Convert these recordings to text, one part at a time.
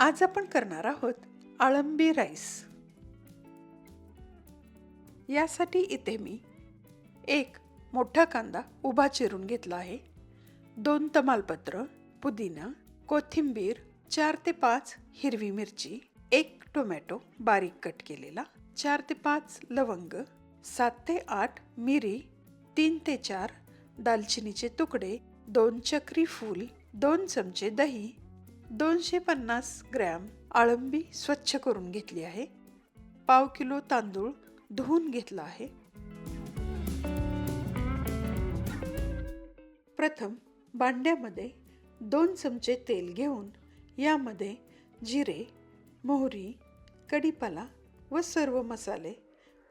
आज आपण करणार आहोत अळंबी राईस. यासाठी इथे मी एक मोठा कांदा उभा चिरून घेतला आहे, 2 तमालपत्र, पुदिना, कोथिंबीर, 4 ते 5 हिरवी मिरची, 1 टोमॅटो बारीक कट केलेला, 4 ते 5 लवंग, 7 ते 8 मिरी, 3 ते 4 दालचिनीचे तुकडे, 2 चक्री फूल, 2 चमचे दही, 250 ग्रॅम अळंबी स्वच्छ करून घेतली आहे, पाव किलो तांदूळ धुवून घेतला आहे. प्रथम भांड्यामध्ये 2 चमचे तेल घेऊन यामध्ये जिरे, मोहरी, कढीपत्ता व सर्व मसाले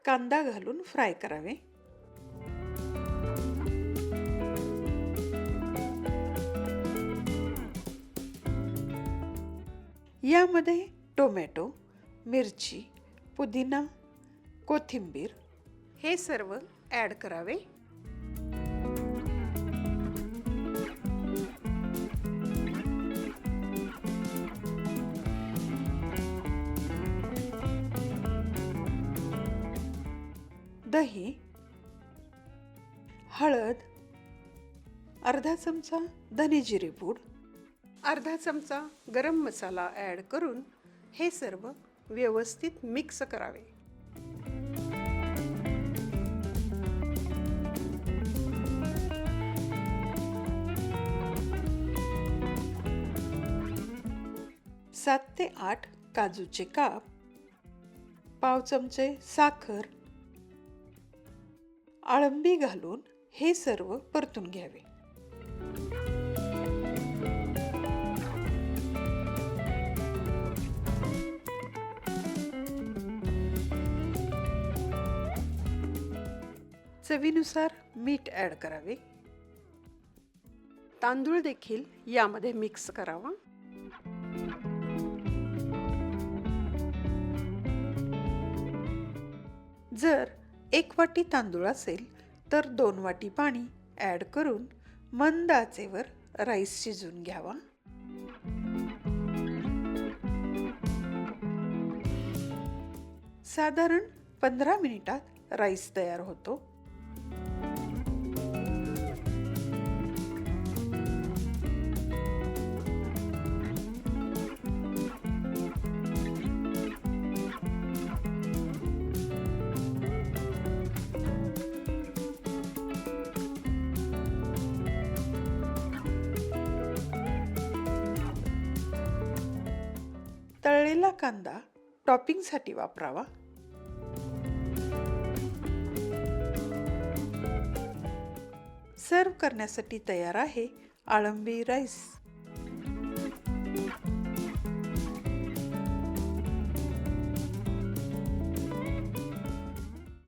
कांदा घालून फ्राय करावे. यामध्ये टोमॅटो, मिरची, पुदिना, कोथिंबीर हे सर्व ॲड करावे. दही, हळद, अर्धा चमचा धने जिरे पूड, अर्धा चमचा गरम मसाला ॲड करून हे सर्व व्यवस्थित मिक्स करावे. सात ते 8 काजूचे काप, पाव चमचे साखर, अळंबी घालून हे सर्व परतून घ्यावे. चवीनुसार मीठ ॲड करावे. तांदूळ देखील यामध्ये मिक्स करावा. जर 1 वाटी तांदूळ असेल तर 2 वाटी पाणी ॲड करून मंद आचेवर राईस शिजवून घ्यावा. साधारण 15 मिनिटात राईस तयार होतो. तळलेला कांदा टॉपिंगसाठी वापरावा. सर्व करण्यासाठी तयार आहे अळंबी राईस.